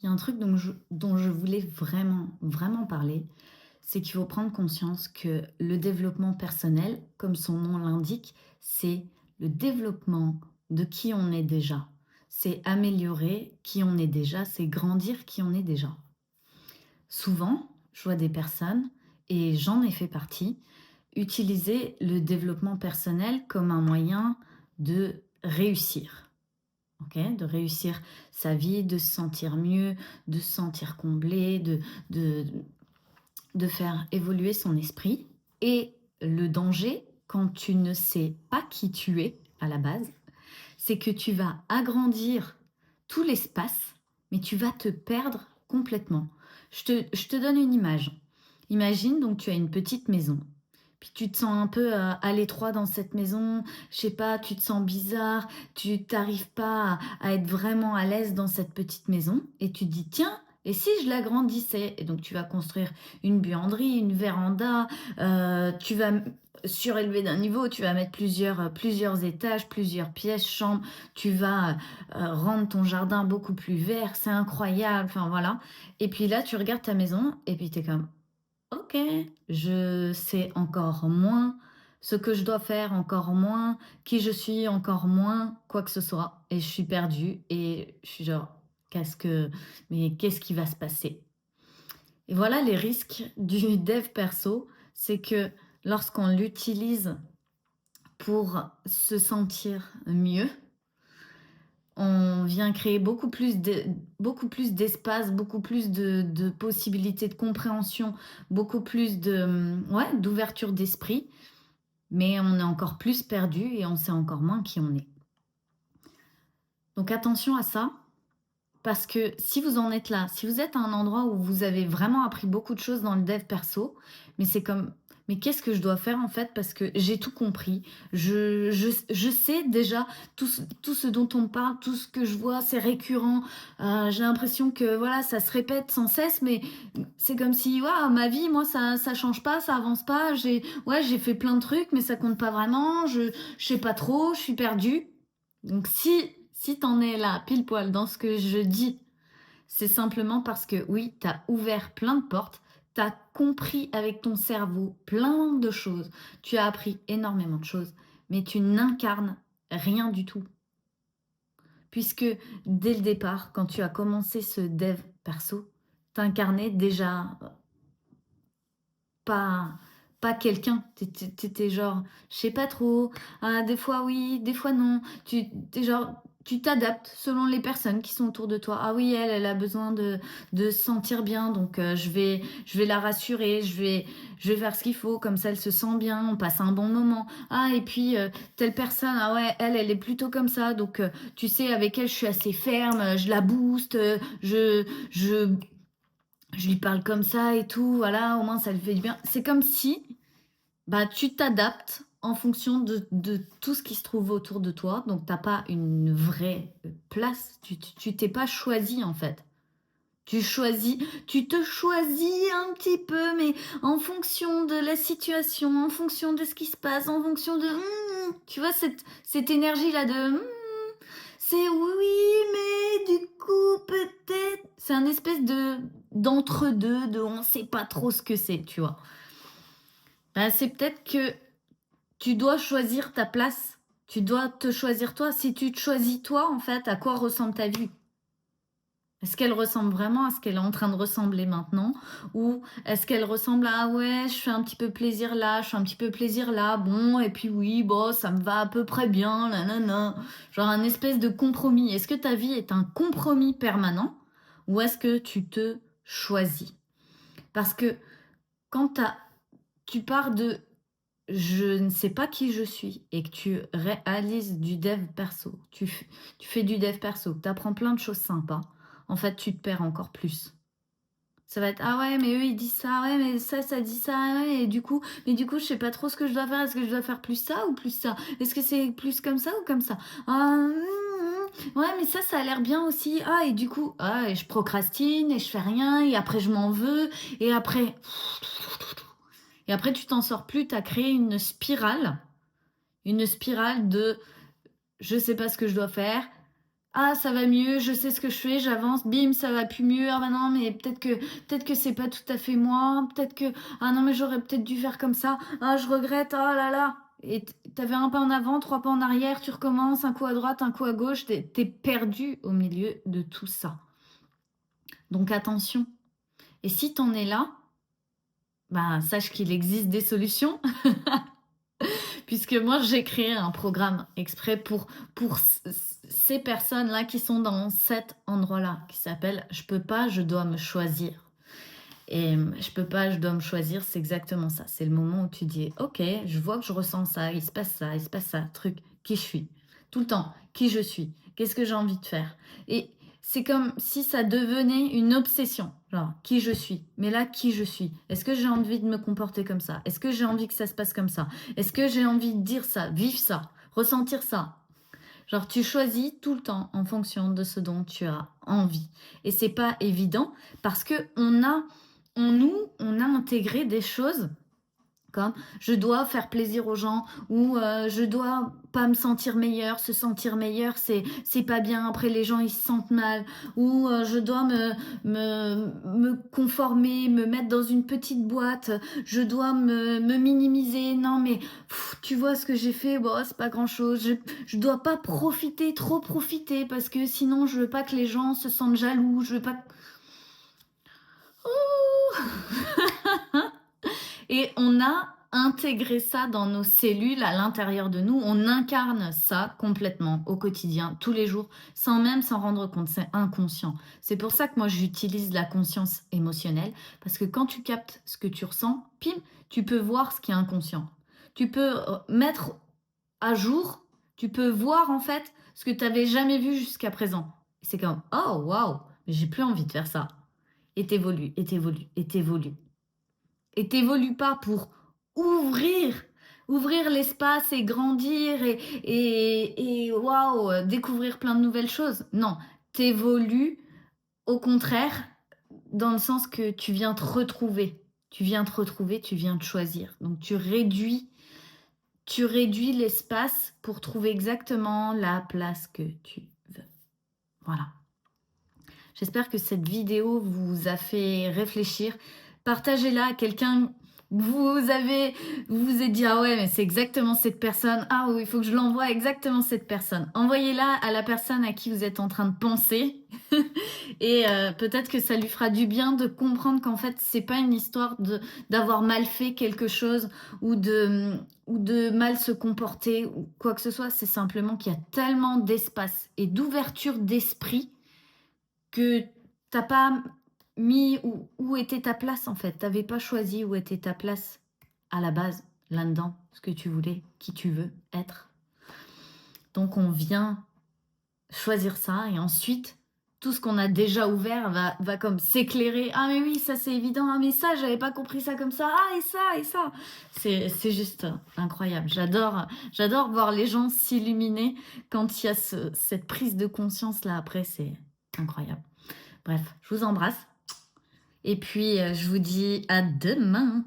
Il y a un truc dont je voulais vraiment, vraiment parler, c'est qu'il faut prendre conscience que le développement personnel, comme son nom l'indique, c'est le développement de qui on est déjà. C'est améliorer qui on est déjà, c'est grandir qui on est déjà. Souvent, je vois des personnes, et j'en ai fait partie, utiliser le développement personnel comme un moyen de réussir. OK? De réussir sa vie, de se sentir mieux, de se sentir comblé, de de faire évoluer son esprit. Et le danger, quand tu ne sais pas qui tu es à la base, c'est que tu vas agrandir tout l'espace, mais tu vas te perdre complètement. Je te donne une image. Imagine donc tu as une petite maison. Puis tu te sens un peu à l'étroit dans cette maison, je sais pas, tu te sens bizarre, tu t'arrives pas à être vraiment à l'aise dans cette petite maison et tu te dis tiens, et si je l'agrandissais? Et donc tu vas construire une buanderie, une véranda, tu vas surélever d'un niveau, tu vas mettre plusieurs étages, plusieurs pièces, chambres, tu vas rendre ton jardin beaucoup plus vert, c'est incroyable, enfin voilà. Et puis là, tu regardes ta maison et puis tu es comme OK, je sais encore moins ce que je dois faire, encore moins qui je suis, encore moins quoi que ce soit et je suis perdue et je suis genre: «Qu'est-ce qui va se passer?» Et voilà les risques du dev perso, c'est que lorsqu'on l'utilise pour se sentir mieux, on vient créer beaucoup plus d'espace, beaucoup plus de possibilités de compréhension, beaucoup plus ouais, d'ouverture d'esprit, mais on est encore plus perdu et on sait encore moins qui on est. Donc attention à ça, parce que si vous en êtes là, si vous êtes à un endroit où vous avez vraiment appris beaucoup de choses dans le dev perso, mais c'est comme, mais qu'est-ce que je dois faire en fait? Parce que j'ai tout compris. Je sais déjà tout ce dont on me parle, tout ce que je vois, c'est récurrent. J'ai l'impression que voilà, ça se répète sans cesse, mais c'est comme si ouais, ma vie, moi, ça change pas, ça avance pas. J'ai fait plein de trucs, mais ça compte pas vraiment. Je sais pas trop, je suis perdue. Donc si t'en es là, pile poil dans ce que je dis, c'est simplement parce que oui, t'as ouvert plein de portes, t'as compris avec ton cerveau plein de choses, tu as appris énormément de choses, mais tu n'incarnes rien du tout. Puisque dès le départ, quand tu as commencé ce dev perso, t'incarnais déjà pas pas quelqu'un. Tu genre, je sais pas trop, des fois oui, des fois non. Tu genre, tu t'adaptes selon les personnes qui sont autour de toi. Ah oui, elle a besoin de se sentir bien, donc je vais la rassurer, je vais faire ce qu'il faut, comme ça elle se sent bien, on passe un bon moment. Ah et puis, telle personne, ah ouais, elle est plutôt comme ça, donc tu sais avec elle je suis assez ferme, je la booste, je je lui parle comme ça et tout, voilà, au moins ça lui fait du bien. C'est comme si, bah, tu t'adaptes en fonction de tout ce qui se trouve autour de toi, donc t'as pas une vraie, place. Tu t'es pas choisi, en fait. Tu te choisis un petit peu, mais en fonction de la situation, en fonction de ce qui se passe, en fonction de, tu vois cette énergie-là de, c'est oui, mais du coup, peut-être. C'est un espèce de d'entre-deux, de on sait pas trop ce que c'est, tu vois. Bah, c'est peut-être que tu dois choisir ta place. Tu dois te choisir toi. Si tu te choisis toi, en fait, à quoi ressemble ta vie? Est-ce qu'elle ressemble vraiment à ce qu'elle est en train de ressembler maintenant? Ou est-ce qu'elle ressemble à ah ouais, je fais un petit peu plaisir là, je fais un petit peu plaisir là, bon, et puis oui, bon, ça me va à peu près bien, nanana. Genre un espèce de compromis. Est-ce que ta vie est un compromis permanent ou est-ce que tu te choisis? Parce que quand tu pars de je ne sais pas qui je suis et que tu réalises du dev perso, tu fais du dev perso, tu apprends plein de choses sympas, en fait, tu te perds encore plus. Ça va être ah ouais, mais eux ils disent ça, ouais, mais ça dit ça, ah ouais, et du coup, je sais pas trop ce que je dois faire. Est-ce que je dois faire plus ça ou plus ça? Est-ce que c'est plus comme ça ou comme ça? Ouais, mais ça a l'air bien aussi. Ah, et du coup, ah, et je procrastine et je fais rien, et après je m'en veux, et après. Et après, tu t'en sors plus, tu as créé une spirale de je sais pas ce que je dois faire. Ah, ça va mieux, je sais ce que je fais, j'avance, bim, ça va plus mieux. Ah bah non, mais peut-être que c'est pas tout à fait moi. Peut-être que ah non, mais j'aurais peut-être dû faire comme ça. Ah, je regrette. Oh là là. Et t'avais un pas en avant, trois pas en arrière, tu recommences, un coup à droite, un coup à gauche, t'es perdu au milieu de tout ça. Donc attention. Et si t'en es là, bah sache qu'il existe des solutions. Puisque moi, j'ai créé un programme exprès pour ces personnes-là qui sont dans cet endroit-là, qui s'appelle «Je peux pas, je dois me choisir». Et je peux pas, je dois me choisir, c'est exactement ça. C'est le moment où tu dis: «OK, je vois que je ressens ça, il se passe ça, il se passe ça, truc, qui je suis?» Tout le temps, qui je suis? Qu'est-ce que j'ai envie de faire? Et c'est comme si ça devenait une obsession, genre: «Qui je suis?» Mais là, qui je suis? Est-ce que j'ai envie de me comporter comme ça? Est-ce que j'ai envie que ça se passe comme ça? Est-ce que j'ai envie de dire ça, vivre ça, ressentir ça? Genre, tu choisis tout le temps en fonction de ce dont tu as envie. Et c'est pas évident parce que on a intégré des choses comme je dois faire plaisir aux gens ou je dois pas me sentir meilleure. Se sentir meilleure, c'est pas bien. Après, les gens ils se sentent mal ou je dois me conformer, me mettre dans une petite boîte. Je dois me minimiser. Non, mais tu vois ce que j'ai fait, bon, c'est pas grand chose. Je dois pas profiter, trop profiter parce que sinon je veux pas que les gens se sentent jaloux. Je veux pas. Et on a intégré ça dans nos cellules à l'intérieur de nous. On incarne ça complètement au quotidien, tous les jours, sans même s'en rendre compte. C'est inconscient. C'est pour ça que moi, j'utilise la conscience émotionnelle, parce que quand tu captes ce que tu ressens, pim, tu peux voir ce qui est inconscient. Tu peux mettre à jour, tu peux voir en fait ce que tu n'avais jamais vu jusqu'à présent. C'est comme, oh waouh, mais j'ai plus envie de faire ça. Et t'évolues, et t'évolues, et t'évolues. Et t'évolues pas pour ouvrir, ouvrir l'espace et grandir et waouh, découvrir plein de nouvelles choses. Non, t'évolues au contraire dans le sens que tu viens te retrouver. Tu viens te retrouver, tu viens te choisir. Donc tu réduis l'espace pour trouver exactement la place que tu veux. Voilà. J'espère que cette vidéo vous a fait réfléchir. Partagez-la à quelqu'un. Vous vous êtes dit, ah ouais, mais c'est exactement cette personne. Ah oui, il faut que je l'envoie à exactement cette personne. Envoyez-la à la personne à qui vous êtes en train de penser. Et peut-être que ça lui fera du bien de comprendre qu'en fait, c'est pas une histoire d'avoir mal fait quelque chose ou de mal se comporter ou quoi que ce soit. C'est simplement qu'il y a tellement d'espace et d'ouverture d'esprit que t'as pas mis où était ta place en fait. T'avais pas choisi où était ta place à la base, là-dedans, ce que tu voulais, qui tu veux être. Donc on vient choisir ça et ensuite tout ce qu'on a déjà ouvert va comme s'éclairer. Ah mais oui, ça c'est évident. Ah mais ça, j'avais pas compris ça comme ça. Ah et ça et ça. C'est juste incroyable. J'adore voir les gens s'illuminer quand il y a cette prise de conscience là après, c'est incroyable. Bref, je vous embrasse et puis je vous dis à demain.